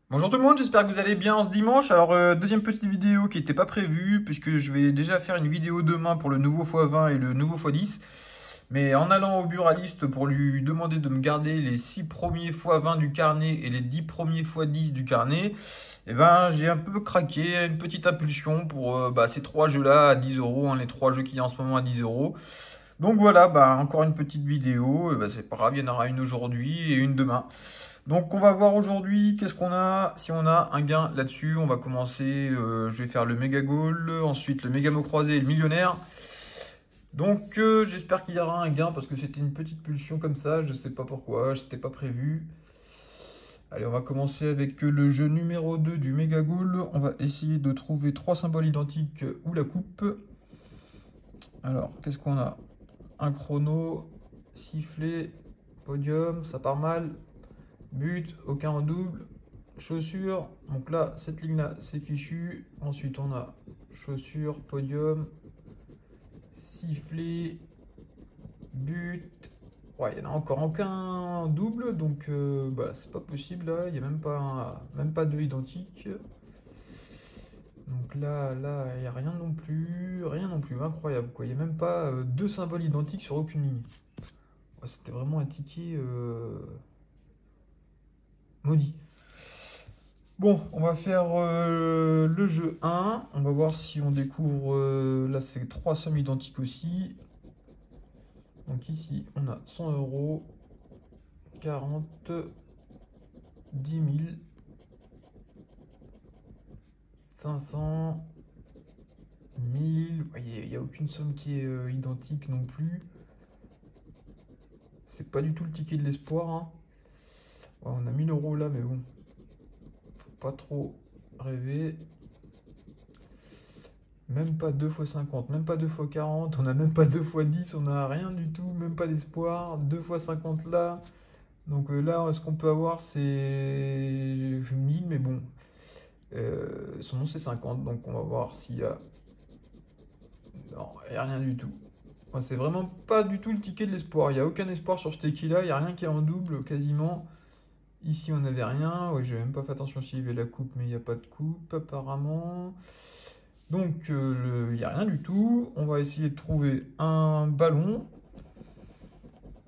Bonjour tout le monde, j'espère que vous allez bien en ce dimanche. Alors, deuxième petite vidéo qui n'était pas prévue, puisque je vais déjà faire une vidéo demain pour le nouveau x20 et le nouveau x10. Mais en allant au buraliste pour lui demander de me garder les 6 premiers x20 du carnet et les 10 premiers x10 du carnet, eh ben, j'ai un peu craqué, une petite impulsion pour ces trois jeux-là à 10 euros, les trois jeux qu'il y a en ce moment à 10 euros. Donc voilà, encore une petite vidéo, c'est pas grave, il y en aura une aujourd'hui et une demain. Donc on va voir aujourd'hui qu'est-ce qu'on a, si on a un gain là-dessus. On va commencer, je vais faire le méga goal, ensuite le méga mot croisé et le millionnaire. Donc j'espère qu'il y aura un gain parce que c'était une petite pulsion comme ça, je sais pas pourquoi, c'était pas prévu. Allez, on va commencer avec le jeu numéro 2 du méga goal. On va essayer de trouver trois symboles identiques ou la coupe. Alors, qu'est-ce qu'on a? Un chrono, sifflet, podium, ça part mal. But, aucun en double. Chaussures, donc là, cette ligne-là, c'est fichu. Ensuite, on a chaussures, podium, sifflet, but. Ouais, il n'y en a encore aucun double, donc c'est pas possible là. Il n'y a même pas deux identiques. Donc là, il n'y a rien non plus. Rien non plus, incroyable quoi. Il n'y a même pas deux symboles identiques sur aucune ligne. Ouais, c'était vraiment un ticket maudit. Bon, on va faire le jeu 1. On va voir si on découvre... là, c'est trois sommes identiques aussi. Donc ici, on a 100 euros, 40, 10 000, 500, 1000. Il n'y a aucune somme qui est identique non plus. C'est pas du tout le ticket de l'espoir, hein. Ouais, on a 1000 euros là, mais bon. Faut pas trop rêver. Même pas 2 x 50, même pas 2 x 40, on a même pas 2 x 10, on a rien du tout, même pas d'espoir. 2 x 50 là. Donc là, ce qu'on peut avoir, c'est 1000, mais bon. Son nom, c'est 50, donc on va voir s'il y a... Non, il n'y a rien du tout. Ouais, c'est vraiment pas du tout le ticket de l'espoir. Il n'y a aucun espoir sur ce ticket-là, il n'y a rien qui est en double, quasiment. Ici, on n'avait rien. Ouais, j'ai même pas fait attention s'il y avait la coupe, mais il n'y a pas de coupe, apparemment. Donc, il n'y a rien du tout. On va essayer de trouver un ballon.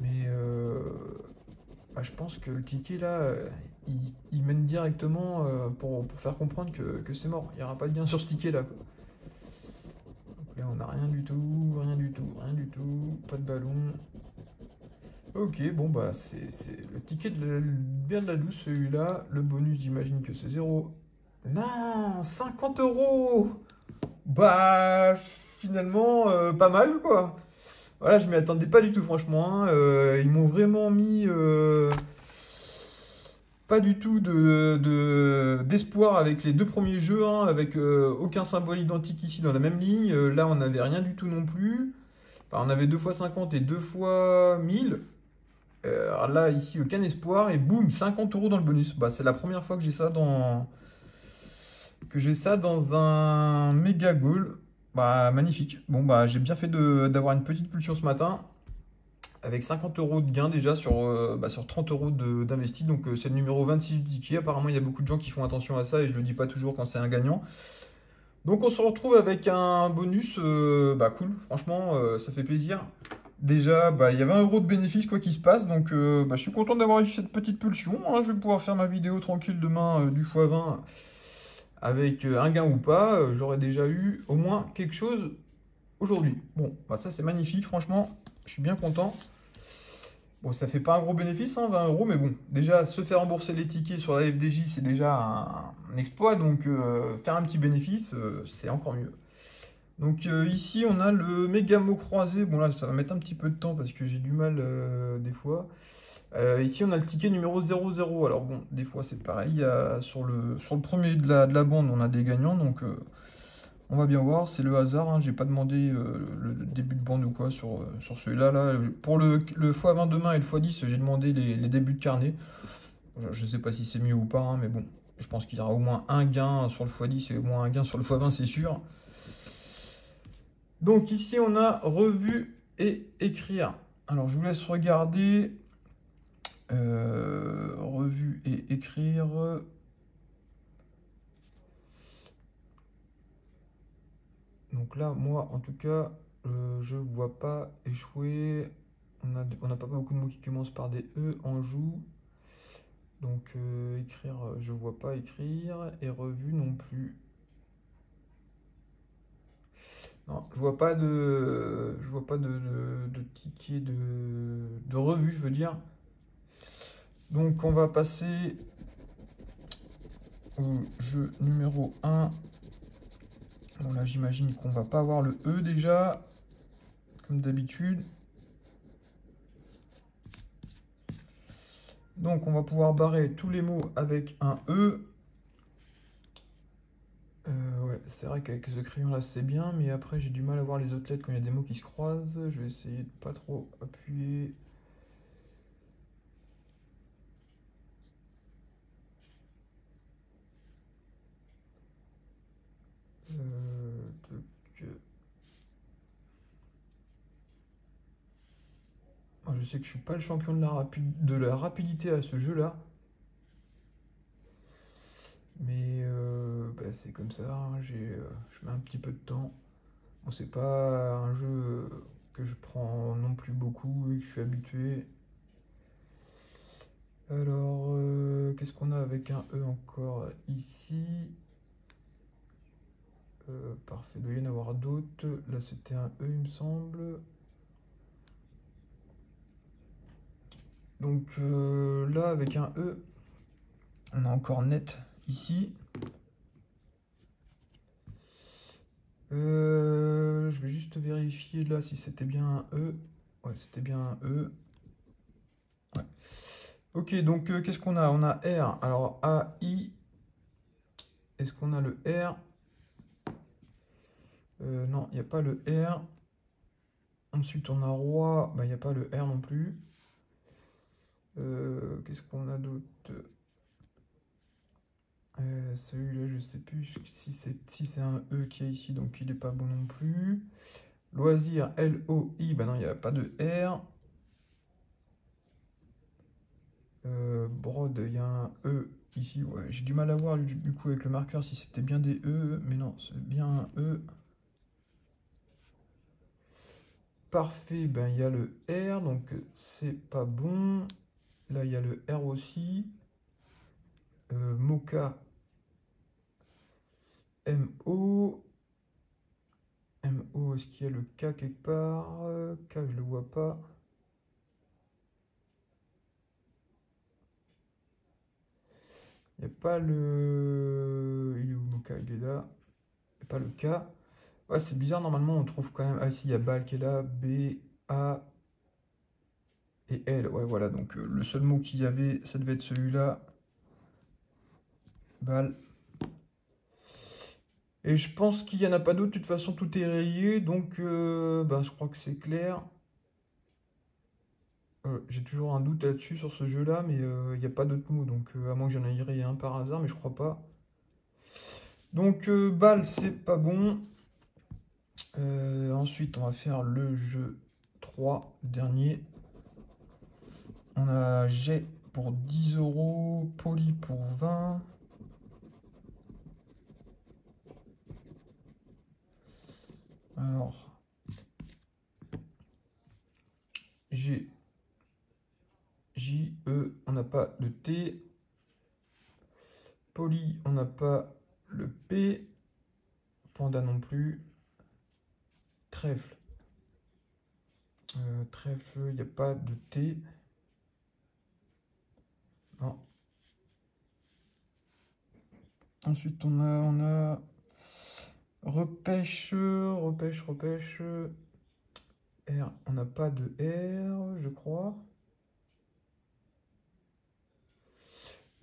Mais je pense que le ticket, là, il mène directement pour faire comprendre que c'est mort. Il n'y aura pas de gain sur ce ticket-là. Donc là, on n'a rien du tout, rien du tout, rien du tout. Pas de ballon. Ok, bon, c'est le ticket bien de la douce, celui-là. Le bonus, j'imagine que c'est 0. Non, 50 euros. Bah, finalement, pas mal, quoi. Voilà, je m'y attendais pas du tout, franchement, hein. Ils m'ont vraiment mis pas du tout d'espoir avec les deux premiers jeux, hein, avec aucun symbole identique ici dans la même ligne. Là, on n'avait rien du tout non plus. Enfin, on avait 2 fois 50 et 2 fois 1000. Alors là, ici, aucun espoir. Et boum, 50 euros dans le bonus. Bah, c'est la première fois que j'ai ça dans un méga goal. Bah, magnifique. Bon, bah, j'ai bien fait d'avoir une petite pulsion ce matin. Avec 50 euros de gain déjà sur 30 euros d'investi. Donc, c'est le numéro 26 du ticket. Apparemment, il y a beaucoup de gens qui font attention à ça et je le dis pas toujours quand c'est un gagnant. Donc, on se retrouve avec un bonus cool. Franchement, ça fait plaisir. Déjà, il y a 20 euros de bénéfice quoi qu'il se passe. Donc, je suis content d'avoir eu cette petite pulsion, hein. Je vais pouvoir faire ma vidéo tranquille demain du x20 avec un gain ou pas. J'aurais déjà eu au moins quelque chose aujourd'hui. Bon, ça c'est magnifique, franchement, je suis bien content. Bon, ça fait pas un gros bénéfice, hein, 20 euros, mais bon, déjà se faire rembourser les tickets sur la FDJ, c'est déjà un exploit, donc faire un petit bénéfice, c'est encore mieux. Donc ici, on a le méga mot croisé. Bon, là, ça va mettre un petit peu de temps parce que j'ai du mal des fois. Ici, on a le ticket numéro 00. Alors bon, des fois, c'est pareil. Sur le premier de la bande, on a des gagnants, donc... on va bien voir, c'est le hasard, hein. J'ai pas demandé le début de bande ou quoi sur celui-là. Là. Pour le x20 demain et le x10, j'ai demandé les débuts de carnet. Je sais pas si c'est mieux ou pas, hein, mais bon, je pense qu'il y aura au moins un gain sur le x10 et au moins un gain sur le x20, c'est sûr. Donc ici, on a revu et écrire. Alors, je vous laisse regarder. Revu et écrire. Donc là, moi, en tout cas, je vois pas échouer. On n'a pas beaucoup de mots qui commencent par des E en joue. Donc écrire, je vois pas écrire. Et revue non plus. Non, je vois pas de ticket de revue, je veux dire. Donc on va passer au jeu numéro 1. Bon là j'imagine qu'on va pas avoir le E déjà, comme d'habitude. Donc on va pouvoir barrer tous les mots avec un E. Ouais, c'est vrai qu'avec ce crayon là c'est bien, mais après j'ai du mal à voir les autres lettres quand il y a des mots qui se croisent. Je vais essayer de pas trop appuyer. Donc, moi, je sais que je suis pas le champion de la rapidité à ce jeu-là. Mais bah, c'est comme ça, hein, je mets un petit peu de temps. Bon, c'est pas un jeu que je prends non plus beaucoup et que je suis habitué. Alors, qu'est-ce qu'on a avec un E encore ici? Parfait, il doit y en avoir d'autres. Là, c'était un E, il me semble. Donc là, avec un E, on a encore net ici. Je vais juste vérifier là si c'était bien un E. Ouais, c'était bien un E. Ouais. Ok, donc qu'est-ce qu'on a? On a R. Alors A, I. Est-ce qu'on a le R? Non, il n'y a pas le R. Ensuite, on a roi. Bah, il n'y a pas le R non plus. Qu'est-ce qu'on a d'autre? Celui-là, je sais plus si c'est un E qui est ici, donc il n'est pas bon non plus. Loisir, L-O-I, bah non, il n'y a pas de R. Brode, il y a un E ici. Ouais, j'ai du mal à voir du coup avec le marqueur si c'était bien des E, mais non, c'est bien un E. Parfait, ben il y a le R, donc c'est pas bon. Là, il y a le R aussi. Mocha, M-O. M-O, est-ce qu'il y a le K quelque part? K, je le vois pas. Il n'y a pas le... Il est où Mocha? Il est là. Il n'y a pas le K. Ouais, c'est bizarre, normalement on trouve quand même... Ah, ici, il y a Bal qui est là. B, A et L. Ouais, voilà, donc le seul mot qu'il y avait, ça devait être celui-là. Bal. Et je pense qu'il n'y en a pas d'autres. De toute façon, tout est rayé, donc ben, je crois que c'est clair. J'ai toujours un doute là-dessus sur ce jeu-là, mais il n'y a pas d'autres mots, donc à moins que j'en aille rayé un par hasard, mais je crois pas. Donc Bal, c'est pas bon. Ensuite, on va faire le jeu 3, dernier. On a Jet pour 10 €, Poli pour 20. Alors, G, J, E, on n'a pas de T. Poli, on n'a pas le P. Panda non plus. Trèfle. Trèfle, il n'y a pas de T. Non. Ensuite, on a repêche, repêche, repêche. R, on n'a pas de R, je crois.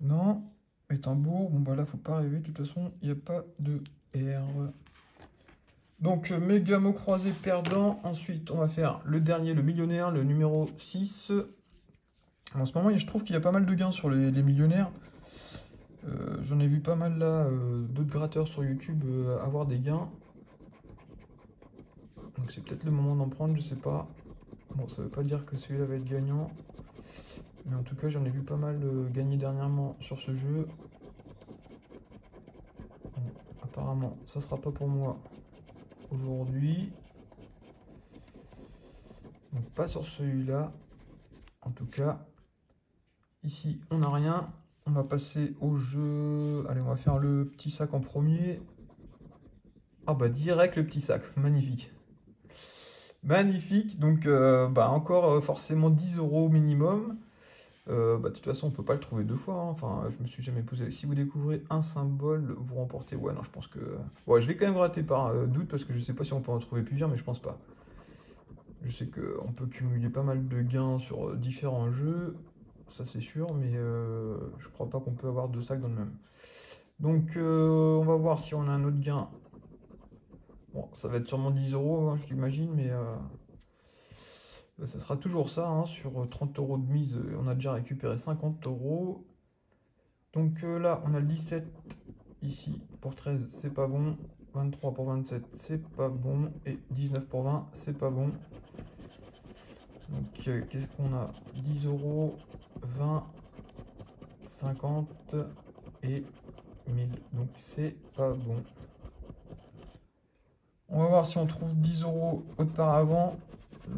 Non. Et tambour, bon bah là, faut pas rêver. De toute façon, il n'y a pas de R. Donc, méga mot croisé perdant. Ensuite, on va faire le dernier, le millionnaire, le numéro 6. En ce moment, je trouve qu'il y a pas mal de gains sur les millionnaires. J'en ai vu pas mal là, d'autres gratteurs sur YouTube avoir des gains. Donc c'est peut-être le moment d'en prendre, je sais pas. Bon, ça veut pas dire que celui-là va être gagnant. Mais en tout cas, j'en ai vu pas mal gagner dernièrement sur ce jeu. Bon, apparemment, ça sera pas pour moi aujourd'hui. Donc pas sur celui-là. En tout cas, ici, on n'a rien. On va passer au jeu. Allez, on va faire le petit sac en premier. Ah bah direct le petit sac, magnifique. Magnifique, donc encore forcément 10 € minimum. De toute façon, on peut pas le trouver deux fois, hein. Enfin, je me suis jamais posé. Si vous découvrez un symbole, vous remportez. Ouais, non, je pense que. Ouais, je vais quand même gratter par doute parce que je sais pas si on peut en trouver plusieurs, mais je pense pas. Je sais qu'on peut cumuler pas mal de gains sur différents jeux, ça c'est sûr, mais je crois pas qu'on peut avoir deux sacs dans le même. Donc, on va voir si on a un autre gain. Bon, ça va être sûrement 10 €, hein, je l'imagine, mais ça sera toujours ça, hein, sur 30 € de mise, on a déjà récupéré 50 €. Donc là, on a le 17 ici pour 13, c'est pas bon. 23 pour 27, c'est pas bon. Et 19 pour 20, c'est pas bon. Donc qu'est-ce qu'on a? 10 €, 20, 50 et 1000. Donc c'est pas bon. On va voir si on trouve 10 € auparavant.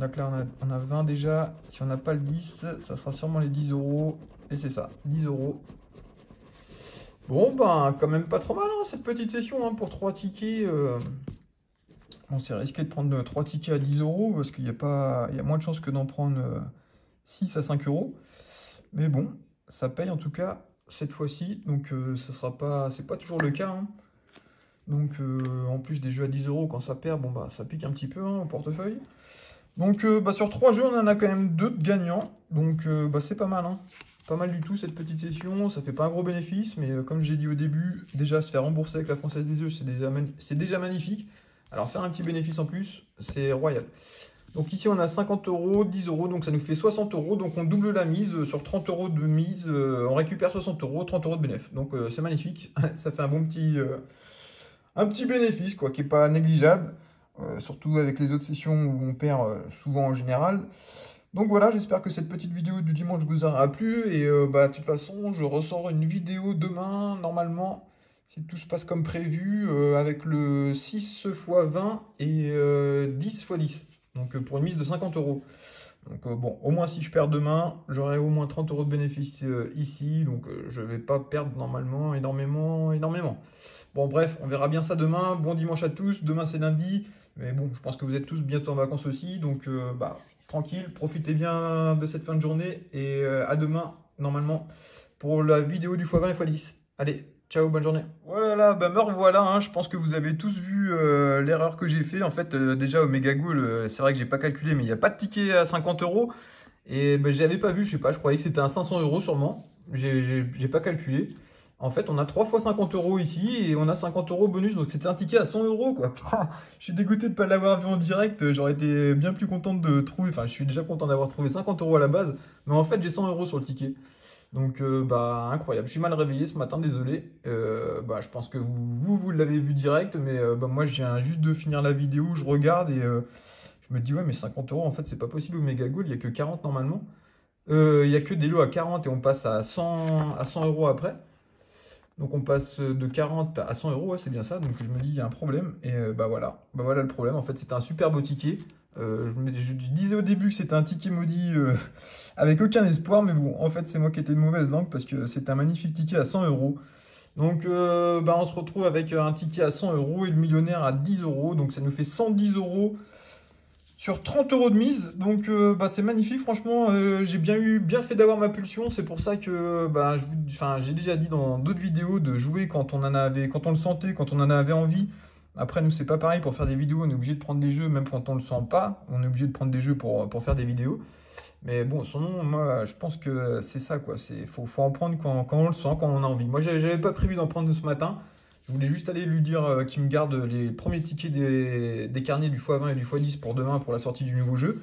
Donc là, on a 20 déjà. Si on n'a pas le 10, ça sera sûrement les 10 €. Et c'est ça, 10 €. Bon, ben, quand même pas trop mal, hein, cette petite session, hein, pour 3 tickets. On s'est risqué de prendre 3 tickets à 10 € parce qu'il y a moins de chances que d'en prendre 6 à 5 €. Mais bon, ça paye en tout cas cette fois-ci. Donc, ça sera pas, c'est pas toujours le cas, hein. Donc, en plus des jeux à 10 € quand ça perd, bon, bah, ça pique un petit peu, hein, au portefeuille. Donc, sur 3 jeux, on en a quand même 2 de gagnants. Donc, c'est pas mal, hein. Pas mal du tout cette petite session, ça fait pas un gros bénéfice, mais comme j'ai dit au début, déjà se faire rembourser avec la Française des Jeux, c'est déjà magnifique. Alors faire un petit bénéfice en plus, c'est royal. Donc ici on a 50 €, 10 €, donc ça nous fait 60 €, donc on double la mise, sur 30 € de mise, on récupère 60 €, 30 € de bénéfice. Donc c'est magnifique, ça fait un bon petit bénéfice quoi, qui n'est pas négligeable, surtout avec les autres sessions où on perd souvent en général. Donc voilà, j'espère que cette petite vidéo du dimanche vous aura plu. Et de toute façon, je ressors une vidéo demain, normalement, si tout se passe comme prévu, avec le 6 x 20 et 10 x 10. Donc pour une mise de 50 €. Donc bon, au moins si je perds demain, j'aurai au moins 30 € de bénéfice ici. Donc je ne vais pas perdre normalement énormément. Bon bref, on verra bien ça demain. Bon dimanche à tous. Demain c'est lundi. Mais bon, je pense que vous êtes tous bientôt en vacances aussi. Donc tranquille, profitez bien de cette fin de journée. Et à demain, normalement, pour la vidéo du x20 et x10. Allez, ciao, bonne journée. Voilà, me revoilà, hein. Je pense que vous avez tous vu l'erreur que j'ai fait. En fait, déjà au Megagoal, c'est vrai que j'ai pas calculé, mais il n'y a pas de ticket à 50 €. Et je n'avais pas vu, je sais pas, je croyais que c'était à 500 € sûrement. J'ai pas calculé. En fait, on a 3 fois 50 € ici et on a 50 € bonus. Donc c'était un ticket à 100 € quoi. Je suis dégoûté de ne pas l'avoir vu en direct. J'aurais été bien plus content de trouver. Enfin, je suis déjà content d'avoir trouvé 50 € à la base. Mais en fait, j'ai 100 € sur le ticket. Donc, incroyable. Je suis mal réveillé ce matin, désolé. Je pense que vous l'avez vu direct. Mais moi, je viens juste de finir la vidéo. Je regarde et je me dis, ouais, mais 50 € en fait, c'est pas possible au Megagoal. Il n'y a que 40 normalement. Il n'y a que des lots à 40 et on passe à 100 € après. Donc on passe de 40 à 100 €, ouais, c'est bien ça. Donc je me dis, il y a un problème. Et voilà. Voilà le problème. En fait, c'était un super beau ticket. Je disais au début que c'était un ticket maudit avec aucun espoir. Mais bon, en fait, c'est moi qui étais de mauvaise langue parce que c'est un magnifique ticket à 100 €. Donc on se retrouve avec un ticket à 100 € et le millionnaire à 10 €. Donc ça nous fait 110 € sur 30 € de mise. Donc c'est magnifique, franchement. J'ai bien fait d'avoir ma pulsion. C'est pour ça que j'ai déjà dit dans d'autres vidéos de jouer quand on le sentait, quand on en avait envie. Après, nous, c'est pas pareil. Pour faire des vidéos, on est obligé de prendre des jeux, même quand on le sent pas. On est obligé de prendre des jeux pour faire des vidéos. Mais bon, sinon, moi, je pense que c'est ça, quoi. Faut en prendre quand on le sent, quand on a envie. Moi, j'avais pas prévu d'en prendre ce matin. Je voulais juste aller lui dire qu'il me garde les premiers tickets des carnets du x20 et du x10 pour demain, pour la sortie du nouveau jeu.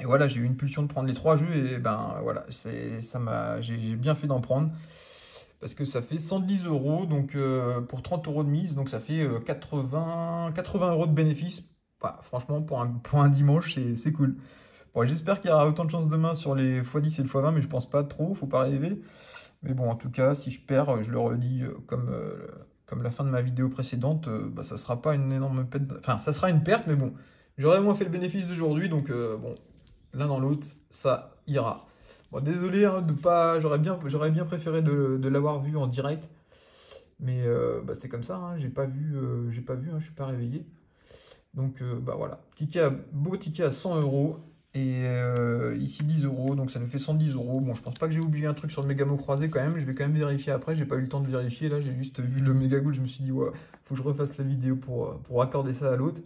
Et voilà, j'ai eu une pulsion de prendre les 3 jeux et voilà, j'ai bien fait d'en prendre. Parce que ça fait 110 €, donc pour 30 € de mise, donc ça fait 80 € de bénéfice. Franchement, pour un dimanche, c'est cool. Bon, j'espère qu'il y aura autant de chance demain sur les x10 et le x20, mais je pense pas trop, faut pas rêver. Mais bon, en tout cas, si je perds, je le redis comme comme la fin de ma vidéo précédente, bah, ça sera pas une énorme perte. Enfin, ça sera une perte, mais bon, j'aurais au moins fait le bénéfice d'aujourd'hui, donc bon, l'un dans l'autre, ça ira. Bon, désolé hein, de pas, j'aurais bien préféré de l'avoir vu en direct, mais bah, c'est comme ça, hein, j'ai pas vu, hein, je suis pas réveillé. Donc bah voilà, beau ticket à 100 euros. Et ici 10 euros, donc ça nous fait 110 euros. Bon, je pense pas que j'ai oublié un truc sur le Mégamo croisé quand même. Je vais quand même vérifier après. J'ai pas eu le temps de vérifier. Là, j'ai juste vu le méga goal. Je me suis dit, ouais, faut que je refasse la vidéo pour accorder ça à l'autre.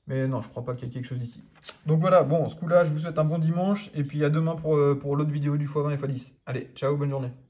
Mais non, je crois pas qu'il y ait quelque chose ici. Donc voilà, bon, ce coup-là, je vous souhaite un bon dimanche. Et puis à demain pour l'autre vidéo du x20 et x10. Allez, ciao, bonne journée.